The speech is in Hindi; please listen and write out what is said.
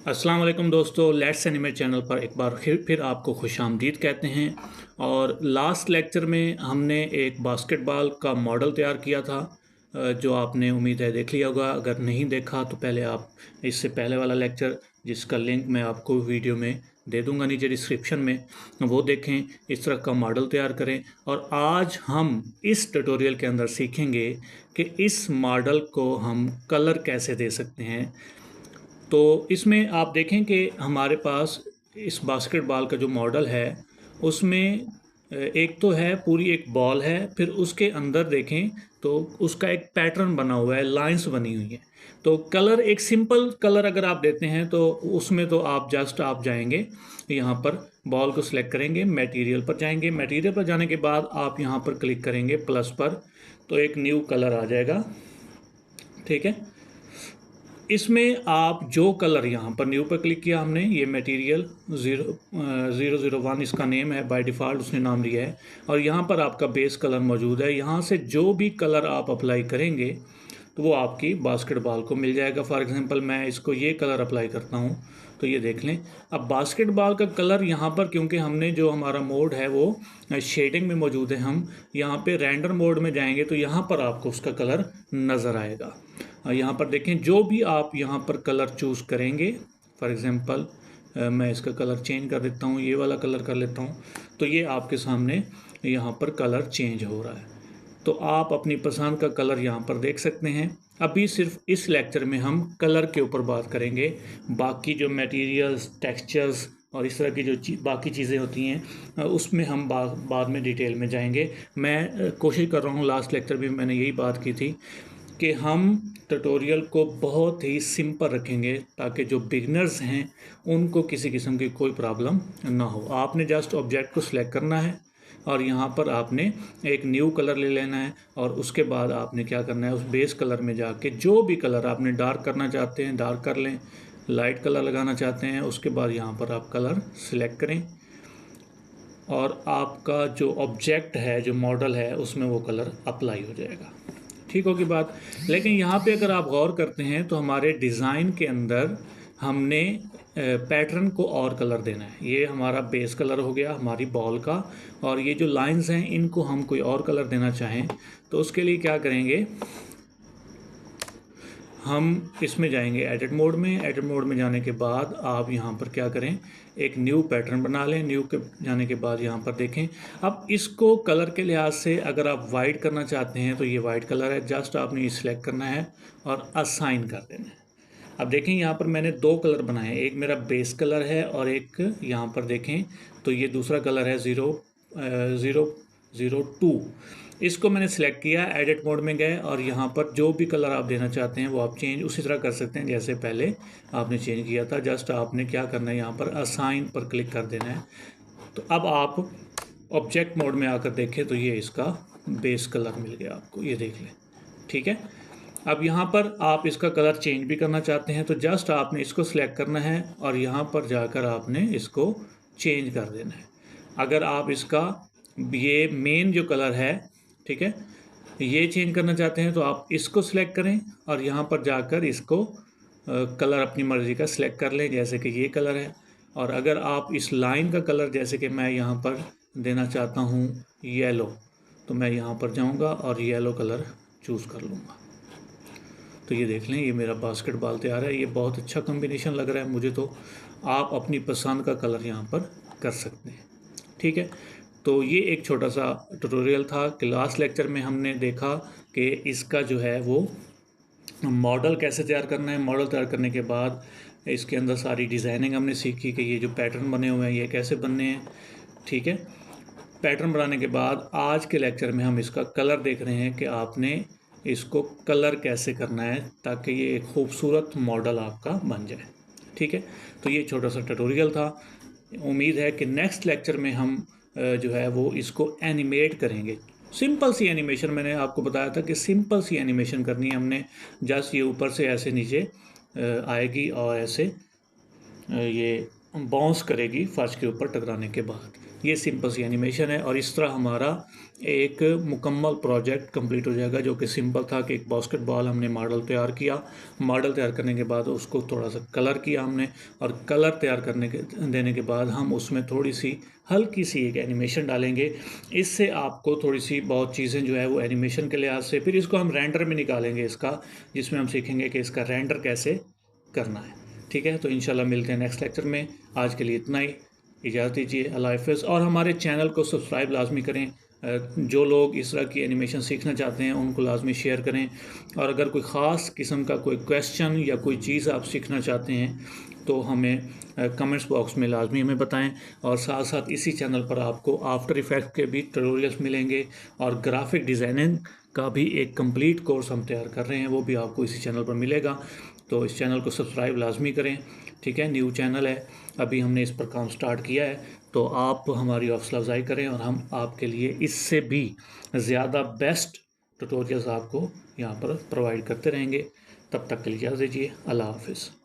अस्सलाम वालेकुम दोस्तों, लेट्स एनिमेट चैनल पर एक बार फिर आपको खुशामदीद कहते हैं। और लास्ट लेक्चर में हमने एक बास्केटबॉल का मॉडल तैयार किया था, जो आपने उम्मीद है देख लिया होगा। अगर नहीं देखा तो पहले आप इससे पहले वाला लेक्चर, जिसका लिंक मैं आपको वीडियो में दे दूंगा नीचे डिस्क्रिप्शन में, वो देखें। इस तरह का मॉडल तैयार करें। और आज हम इस ट्यूटोरियल के अंदर सीखेंगे कि इस मॉडल को हम कलर कैसे दे सकते हैं। तो इसमें आप देखें कि हमारे पास इस बास्केटबॉल का जो मॉडल है उसमें एक तो है, पूरी एक बॉल है, फिर उसके अंदर देखें तो उसका एक पैटर्न बना हुआ है, लाइंस बनी हुई हैं। तो कलर, एक सिंपल कलर अगर आप देते हैं तो उसमें तो आप जाएंगे यहाँ पर, बॉल को सिलेक्ट करेंगे, मटेरियल पर जाएंगे। मटेरियल पर जाने के बाद आप यहाँ पर क्लिक करेंगे प्लस पर, तो एक न्यू कलर आ जाएगा। ठीक है, इसमें आप जो कलर यहाँ पर न्यू पर क्लिक किया हमने, ये मटेरियल 001 इसका नेम है, बाय डिफ़ॉल्ट उसने नाम लिया है। और यहाँ पर आपका बेस कलर मौजूद है। यहाँ से जो भी कलर आप अप्लाई करेंगे तो वो आपकी बास्केटबॉल को मिल जाएगा। फॉर एग्जांपल मैं इसको ये कलर अप्लाई करता हूँ, तो ये देख लें। अब बास्केटबॉल का कलर यहाँ पर, क्योंकि हमने जो हमारा मोड है वो शेडिंग में मौजूद है, हम यहाँ पे रेंडर मोड में जाएंगे तो यहाँ पर आपको उसका कलर नज़र आएगा। यहाँ पर देखें, जो भी आप यहाँ पर कलर चूज़ करेंगे, फॉर एग्ज़ाम्पल मैं इसका कलर चेंज कर देता हूँ, ये वाला कलर कर लेता हूँ, तो ये आपके सामने यहाँ पर कलर चेंज हो रहा है। तो आप अपनी पसंद का कलर यहाँ पर देख सकते हैं। अभी सिर्फ इस लेक्चर में हम कलर के ऊपर बात करेंगे। बाकी जो मटेरियल्स, टेक्सचर्स और इस तरह की जो बाकी चीज़ें होती हैं उसमें हम बाद में डिटेल में जाएंगे। मैं कोशिश कर रहा हूँ, लास्ट लेक्चर भी मैंने यही बात की थी कि हम ट्यूटोरियल को बहुत ही सिंपल रखेंगे ताकि जो बिगनर्स हैं उनको किसी किस्म की कोई प्रॉब्लम ना हो। आपने जस्ट ऑब्जेक्ट को सिलेक्ट करना है और यहाँ पर आपने एक न्यू कलर ले लेना है, और उसके बाद आपने क्या करना है, उस बेस कलर में जाके जो भी कलर आपने डार्क करना चाहते हैं डार्क कर लें, लाइट कलर लगाना चाहते हैं उसके बाद यहाँ पर आप कलर सिलेक्ट करें और आपका जो ऑब्जेक्ट है, जो मॉडल है, उसमें वो कलर अप्लाई हो जाएगा। ठीक होगी बात। लेकिन यहाँ पे अगर आप गौर करते हैं तो हमारे डिज़ाइन के अंदर हमने पैटर्न को और कलर देना है। ये हमारा बेस कलर हो गया हमारी बॉल का, और ये जो लाइंस हैं इनको हम कोई और कलर देना चाहें तो उसके लिए क्या करेंगे, हम इसमें जाएंगे एडिट मोड में। एडिट मोड में जाने के बाद आप यहाँ पर क्या करें, एक न्यू पैटर्न बना लें। न्यू के जाने के बाद यहाँ पर देखें, अब इसको कलर के लिहाज से अगर आप वाइट करना चाहते हैं तो ये वाइट कलर है, जस्ट आपने ये सिलेक्ट करना है और असाइन कर देना है। अब देखें यहाँ पर मैंने दो कलर बनाए हैं, एक मेरा बेस कलर है और एक यहाँ पर देखें तो ये दूसरा कलर है 002। इसको मैंने सिलेक्ट किया, एडिट मोड में गए और यहाँ पर जो भी कलर आप देना चाहते हैं वो आप चेंज उसी तरह कर सकते हैं जैसे पहले आपने चेंज किया था। जस्ट आपने क्या करना है, यहाँ पर असाइन पर क्लिक कर देना है। तो अब आप ऑब्जेक्ट मोड में आकर देखें तो ये इसका बेस कलर मिल गया आपको, ये देख लें। ठीक है, अब यहाँ पर आप इसका कलर चेंज भी करना चाहते हैं तो जस्ट आपने इसको सिलेक्ट करना है और यहाँ पर जाकर आपने इसको चेंज कर देना है। अगर आप इसका ये मेन जो कलर है, ठीक है, ये चेंज करना चाहते हैं तो आप इसको सिलेक्ट करें और यहाँ पर जाकर इसको कलर अपनी मर्ज़ी का सिलेक्ट कर लें, जैसे कि ये कलर है। और अगर आप इस लाइन का कलर, जैसे कि मैं यहाँ पर देना चाहता हूँ येलो, तो मैं यहाँ पर जाऊँगा और येलो कलर चूज़ कर लूँगा। तो ये देख लें, ये मेरा बास्केटबॉल तैयार है। ये बहुत अच्छा कॉम्बिनेशन लग रहा है मुझे, तो आप अपनी पसंद का कलर यहाँ पर कर सकते हैं। ठीक है, तो ये एक छोटा सा ट्यूटोरियल था कि लास्ट लेक्चर में हमने देखा कि इसका जो है वो मॉडल कैसे तैयार करना है। मॉडल तैयार करने के बाद इसके अंदर सारी डिज़ाइनिंग हमने सीखी कि ये जो पैटर्न बने हुए हैं ये कैसे बनने हैं। ठीक है, पैटर्न बनाने के बाद आज के लेक्चर में हम इसका कलर देख रहे हैं कि आपने इसको कलर कैसे करना है ताकि ये एक खूबसूरत मॉडल आपका बन जाए। ठीक है, तो ये छोटा सा ट्यूटोरियल था। उम्मीद है कि नेक्स्ट लेक्चर में हम जो है वो इसको एनिमेट करेंगे। सिंपल सी एनिमेशन, मैंने आपको बताया था कि सिंपल सी एनिमेशन करनी है हमने। जस्ट ये ऊपर से ऐसे नीचे आएगी और ऐसे ये बाउंस करेगी फर्श के ऊपर टकराने के बाद। ये सिंपल सी एनिमेशन है और इस तरह हमारा एक मुकम्मल प्रोजेक्ट कंप्लीट हो जाएगा, जो कि सिंपल था कि एक बास्केटबॉल हमने मॉडल तैयार किया। मॉडल तैयार करने के बाद उसको थोड़ा सा कलर किया हमने, और कलर तैयार देने के बाद हम उसमें थोड़ी सी हल्की सी एक एनिमेशन डालेंगे। इससे आपको थोड़ी सी बहुत चीज़ें जो है वो एनिमेशन के लिहाज से, फिर इसको हम रेंडर में निकालेंगे इसका, जिसमें हम सीखेंगे कि इसका रेंडर कैसे करना है। ठीक है, तो इंशाल्लाह मिलते हैं नेक्स्ट लेक्चर में। आज के लिए इतना ही, इजाज़त दीजिए, अल्लाह हाफ़िज़। और हमारे चैनल को सब्सक्राइब लाजमी करें। जो लोग इस तरह की एनिमेशन सीखना चाहते हैं उनको लाजमी शेयर करें, और अगर कोई ख़ास किस्म का कोई क्वेश्चन या कोई चीज़ आप सीखना चाहते हैं तो हमें कमेंट्स बॉक्स में लाजमी हमें बताएं। और साथ साथ इसी चैनल पर आपको आफ्टर इफ़ेक्ट के भी ट्यूटोरियल्स मिलेंगे, और ग्राफिक डिज़ाइनिंग का भी एक कंप्लीट कोर्स हम तैयार कर रहे हैं, वो भी आपको इसी चैनल पर मिलेगा। तो इस चैनल को सब्सक्राइब लाजमी करें। ठीक है, न्यू चैनल है, अभी हमने इस पर काम स्टार्ट किया है, तो आप हमारी हौसला अफजाई करें और हम आपके लिए इससे भी ज़्यादा बेस्ट ट्यूटोरियल्स आपको यहाँ पर प्रोवाइड करते रहेंगे। तब तक के लिए इजाज़त दीजिए, अल्लाह हाफ़िज़।